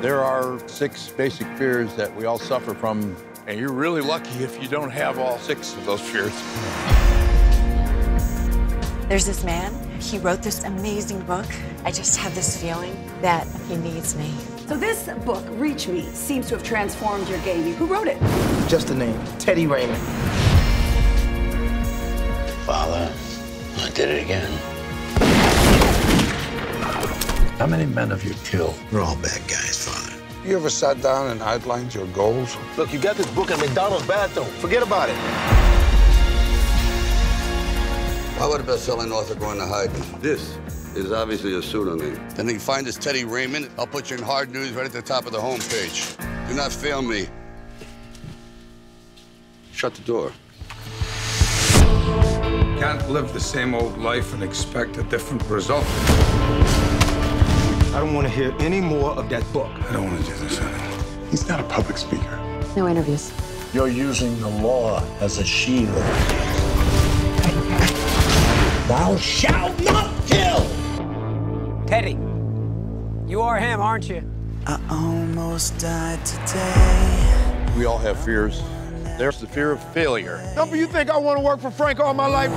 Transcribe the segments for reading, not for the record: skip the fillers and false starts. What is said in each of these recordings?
There are 6 basic fears that we all suffer from, and you're really lucky if you don't have all 6 of those fears. There's this man, he wrote this amazing book. I just have this feeling that he needs me. So this book, Reach Me, seems to have transformed your game. Who wrote it? Just a name, Teddy Raymond. Father, I did it again. How many men have you killed? We're all bad guys, Father. You ever sat down and outlined your goals? Look, you got this book in McDonald's bathroom. Forget about it. Why would a best-selling author go into hiding? This is obviously a pseudonym. Then you find this Teddy Raymond. I'll put you in hard news right at the top of the homepage. Do not fail me. Shut the door. Can't live the same old life and expect a different result. I don't want to hear any more of that book. I don't want to do this anymore. He's not a public speaker. No interviews. You're using the law as a shield. Thou shalt not kill! Teddy, you are him, aren't you? I almost died today. We all have fears. There's the fear of failure. Don't you think I want to work for Frank all my life?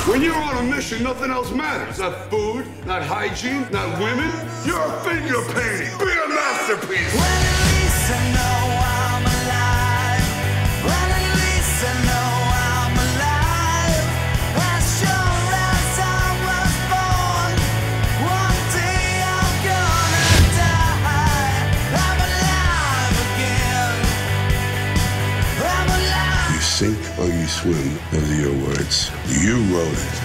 When you're on a mission, nothing else matters. Not food, not hygiene, not women. You're a figure painting. Be a masterpiece. Well, at least I know I'm alive. Well, at least I know I'm alive. As sure as I was born, one day I'm gonna die. I'm alive again. I'm alive. You sink or you swim. Those are your words. You wrote it.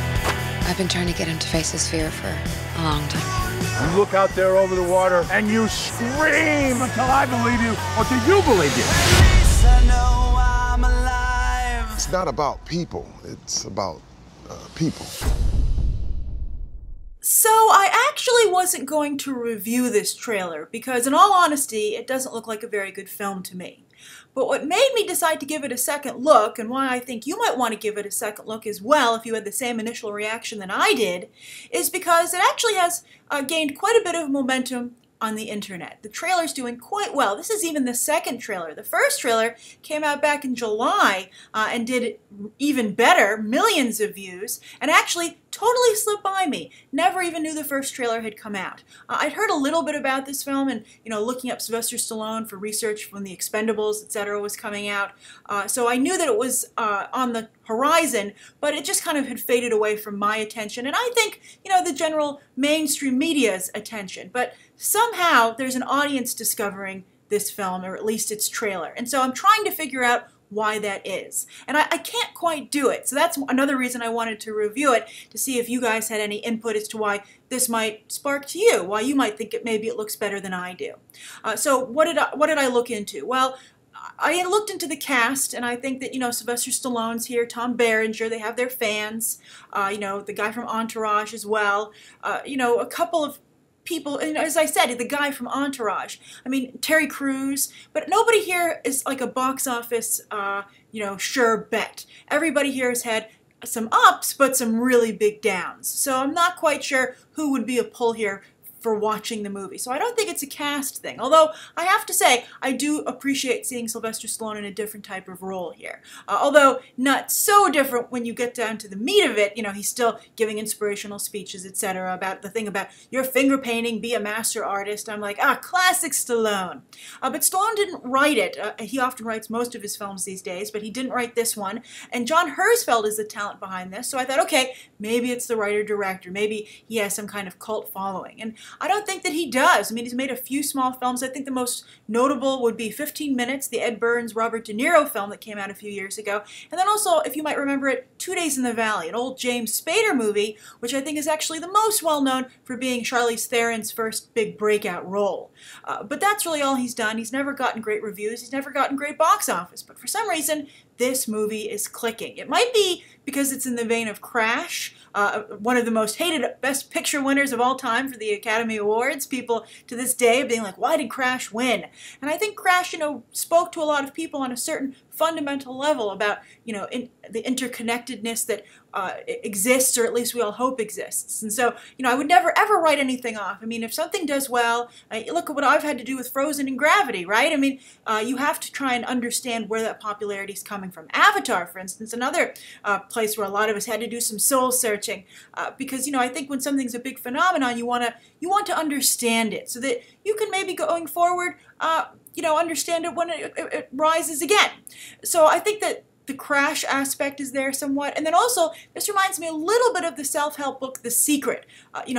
I've been trying to get him to face his fear for a long time. You look out there over the water and you scream until I believe you or till you believe you. At least I know I'm alive. It's not about people. It's about people. So I actually wasn't going to review this trailer because, in all honesty, it doesn't look like a very good film to me. But what made me decide to give it a second look, and why I think you might want to give it a second look as well if you had the same initial reaction that I did, is because it actually has gained quite a bit of momentum on the internet. The trailer's doing quite well. This is even the second trailer. The first trailer came out back in July and did even better, millions of views, and actually totally slipped by me. Never even knew the first trailer had come out. I'd heard a little bit about this film and, looking up Sylvester Stallone for research when The Expendables, etc. was coming out. So I knew that it was on the horizon, but it just kind of had faded away from my attention, and I think, the general mainstream media's attention. But somehow there's an audience discovering this film, or at least its trailer. And so I'm trying to figure out why that is. And I can't quite do it. So that's another reason I wanted to review it, to see if you guys had any input as to why this might spark to you, why you might think maybe it looks better than I do. So what did I look into? Well, I looked into the cast, and I think that, Sylvester Stallone's here, Tom Berenger, they have their fans, the guy from Entourage as well, a couple of people, and as I said, the guy from Entourage. I mean, Terry Crews, but nobody here is like a box office, sure bet. Everybody here has had some ups, but some really big downs. So I'm not quite sure who would be a pull here for watching the movie. So I don't think it's a cast thing. Although I have to say, I do appreciate seeing Sylvester Stallone in a different type of role here. Although not so different when you get down to the meat of it. He's still giving inspirational speeches, etc. about the thing about your finger painting, be a master artist. I'm like, classic Stallone. But Stallone didn't write it. He often writes most of his films these days, but he didn't write this one. And John Herzfeld is the talent behind this. So I thought, okay, maybe it's the writer-director. Maybe he has some kind of cult following. And I don't think that he does. I mean, he's made a few small films. I think the most notable would be 15 Minutes, the Ed Burns, Robert De Niro film that came out a few years ago. And then also, if you might remember it, 2 Days in the Valley, an old James Spader movie, which I think is actually the most well-known for being Charlize Theron's first big breakout role. But that's really all he's done. He's never gotten great reviews. He's never gotten great box office. But for some reason, this movie is clicking. It might be because it's in the vein of Crash, one of the most hated Best Picture winners of all time for the Academy Awards. People to this day are being like, why did Crash win? And I think Crash, spoke to a lot of people on a certain fundamental level about, the interconnectedness that exists, or at least we all hope exists. And so, I would never ever write anything off. I mean, if something does well, look at what I've had to do with Frozen and Gravity, right? I mean, you have to try and understand where that popularity is coming from. Avatar, for instance, another place where a lot of us had to do some soul searching, because, I think when something's a big phenomenon, you want to understand it so that you can maybe going forward, understand it when it rises again. So I think that the crash aspect is there somewhat. And then also, this reminds me a little bit of the self-help book, The Secret.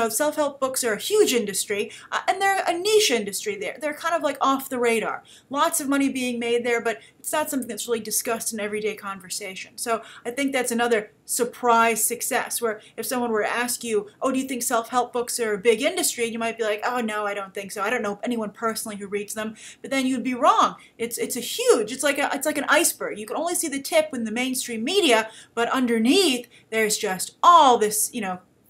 Self-help books are a huge industry, and they're a niche industry. They're kind of like off the radar. Lots of money being made there, but it's not something that's really discussed in everyday conversation. So I think that's another surprise success, where if someone were to ask you, oh, do you think self-help books are a big industry? You might be like, oh, no, I don't think so. I don't know anyone personally who reads them. But then you'd be wrong. It's like an iceberg. You can only see the tip in the mainstream media, but underneath there's just all this,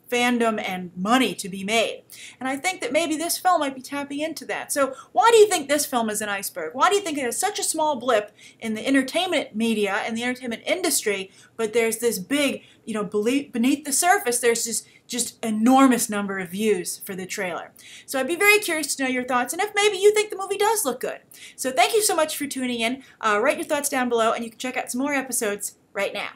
fandom and money to be made. And I think that maybe this film might be tapping into that. So why do you think this film is an iceberg? Why do you think it is such a small blip in the entertainment media and the entertainment industry, but there's this big, beneath the surface, there's this just enormous number of views for the trailer. So I'd be very curious to know your thoughts, and if maybe you think the movie does look good. So thank you so much for tuning in. Write your thoughts down below, and you can check out some more episodes right now.